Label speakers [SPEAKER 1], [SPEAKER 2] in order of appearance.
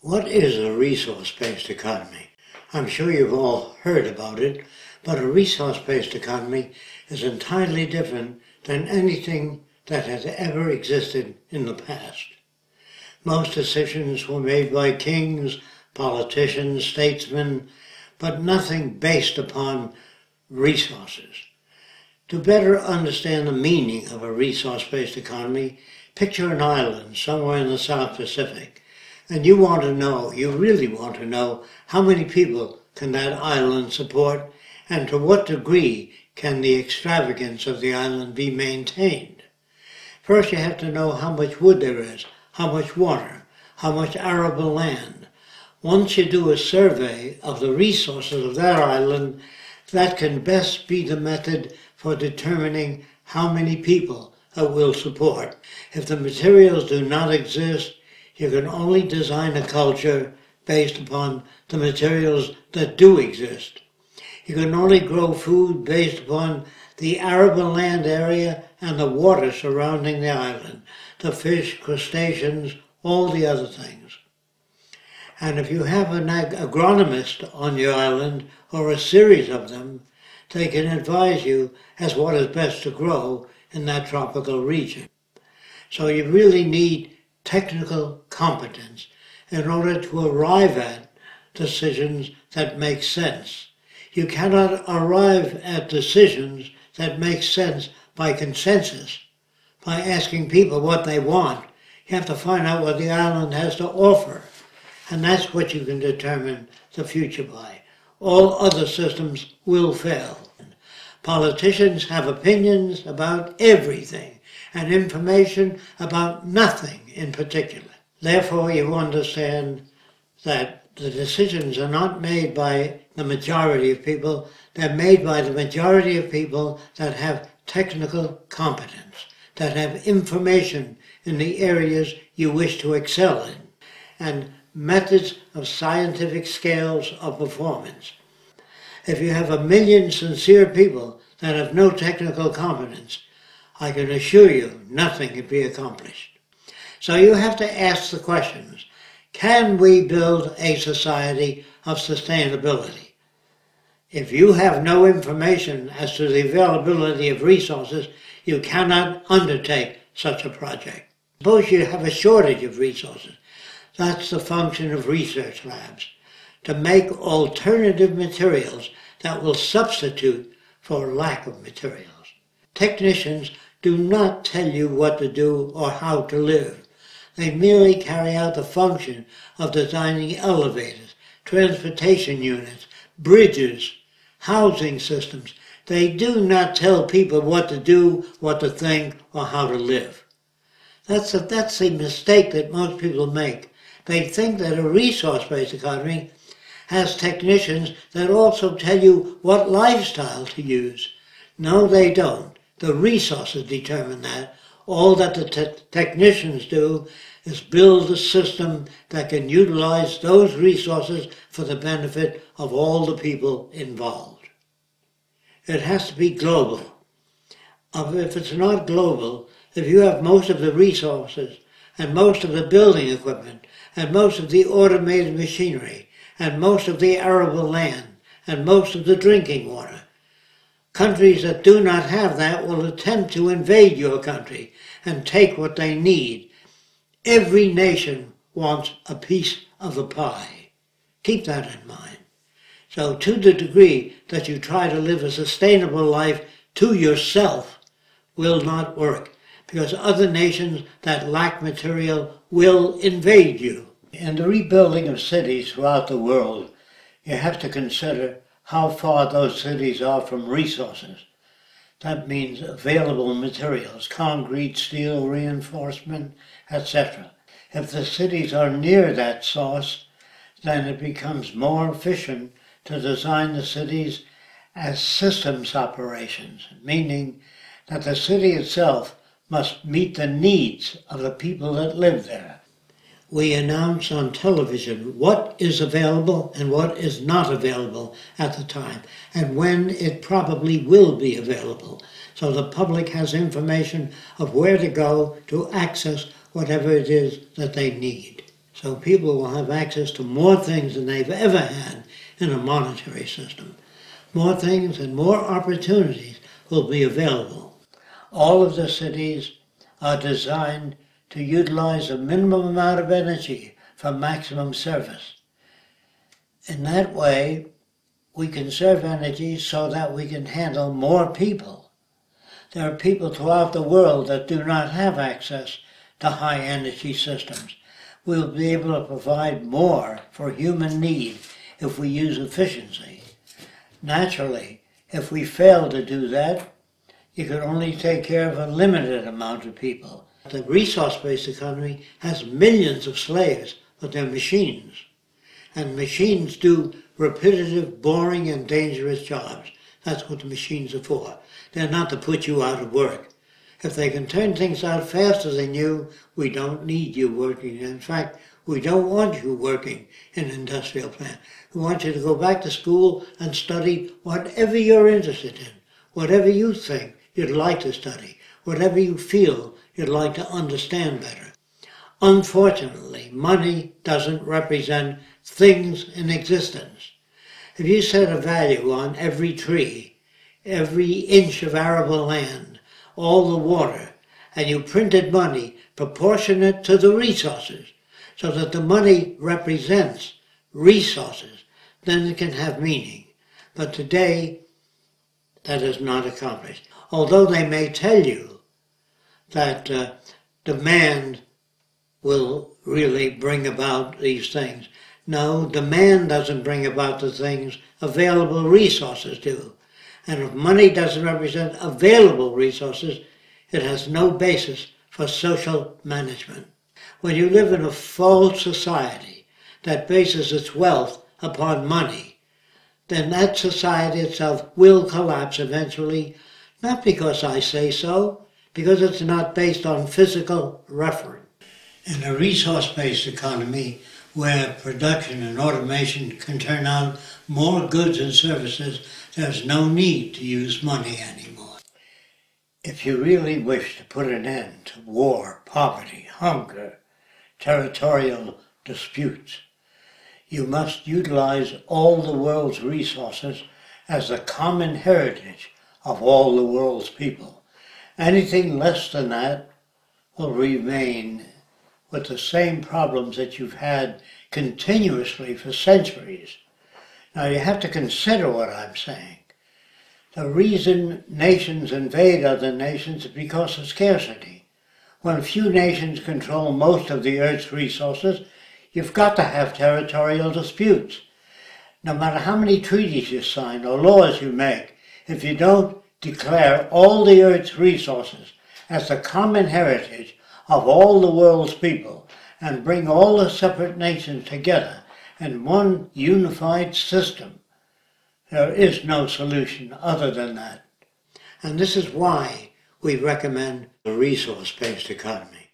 [SPEAKER 1] What is a resource-based economy? I'm sure you've all heard about it, but a resource-based economy is entirely different than anything that has ever existed in the past. Most decisions were made by kings, politicians, statesmen, but nothing based upon resources. To better understand the meaning of a resource-based economy, picture an island somewhere in the South Pacific, and you really want to know how many people can that island support, and to what degree can the extravagance of the island be maintained. First, you have to know how much wood there is, how much water, how much arable land. Once you do a survey of the resources of that island, that can best be the method for determining how many people it will support. If the materials do not exist, you can only design a culture based upon the materials that do exist. You can only grow food based upon the arable land area and the water surrounding the island, the fish, crustaceans, all the other things. And if you have an agronomist on your island, or a series of them, they can advise you as what is best to grow in that tropical region. So you really need technical competence in order to arrive at decisions that make sense. You cannot arrive at decisions that make sense by consensus, by asking people what they want. You have to find out what the island has to offer. And that's what you can determine the future by. All other systems will fail. Politicians have opinions about everything and information about nothing in particular. Therefore, you understand that the decisions are not made by the majority of people. They're made by the majority of people that have technical competence, that have information in the areas you wish to excel in, and methods of scientific scales of performance. If you have 1 million sincere people that have no technical competence, I can assure you nothing can be accomplished. So you have to ask the questions: can we build a society of sustainability? If you have no information as to the availability of resources, you cannot undertake such a project. Suppose you have a shortage of resources. That's the function of research labs, to make alternative materials that will substitute for lack of materials. Technicians do not tell you what to do or how to live. They merely carry out the function of designing elevators, transportation units, bridges, housing systems. They do not tell people what to do, what to think, or how to live. That's a mistake that most people make. They think that a resource-based economy has technicians that also tell you what lifestyle to use. No, they don't. The resources determine that. All that the technicians do is build a system that can utilize those resources for the benefit of all the people involved. It has to be global. If it's not global, if you have most of the resources and most of the building equipment and most of the automated machinery and most of the arable land and most of the drinking water, countries that do not have that will attempt to invade your country and take what they need. Every nation wants a piece of the pie. Keep that in mind. So to the degree that you try to live a sustainable life to yourself will not work, because other nations that lack material will invade you. In the rebuilding of cities throughout the world, you have to consider how far those cities are from resources. That means available materials, concrete, steel, reinforcement, etc. If the cities are near that source, then it becomes more efficient to design the cities as systems operations, meaning that the city itself must meet the needs of the people that live there. We announce on television what is available and what is not available at the time, and when it probably will be available, so the public has information of where to go to access whatever it is that they need. So people will have access to more things than they've ever had in a monetary system. More things and more opportunities will be available. All of the cities are designed to utilize a minimum amount of energy for maximum service. In that way, we conserve energy so that we can handle more people. There are people throughout the world that do not have access to high energy systems. We'll be able to provide more for human need if we use efficiency. Naturally, if we fail to do that, you can only take care of a limited amount of people. The resource-based economy has millions of slaves, but they're machines. And machines do repetitive, boring, and dangerous jobs. That's what the machines are for. They're not to put you out of work. If they can turn things out faster than you, we don't need you working. In fact, we don't want you working in an industrial plant. We want you to go back to school and study whatever you're interested in, whatever you think you'd like to study, whatever you feel you'd like to understand better. Unfortunately, money doesn't represent things in existence. If you set a value on every tree, every inch of arable land, all the water, and you printed money proportionate to the resources, so that the money represents resources, then it can have meaning. But today, that is not accomplished. Although they may tell you that demand will really bring about these things. No, demand doesn't bring about the things, available resources do. And if money doesn't represent available resources, it has no basis for social management. When you live in a false society that bases its wealth upon money, then that society itself will collapse eventually, not because I say so, because it's not based on physical reference. In a resource-based economy, where production and automation can turn out more goods and services, there's no need to use money anymore. If you really wish to put an end to war, poverty, hunger, territorial disputes, you must utilize all the world's resources as the common heritage of all the world's people. Anything less than that will remain with the same problems that you've had continuously for centuries. Now you have to consider what I'm saying. The reason nations invade other nations is because of scarcity. When a few nations control most of the Earth's resources, you've got to have territorial disputes. No matter how many treaties you sign or laws you make, if you don't declare all the Earth's resources as the common heritage of all the world's people and bring all the separate nations together in one unified system, there is no solution other than that. And this is why we recommend a resource-based economy.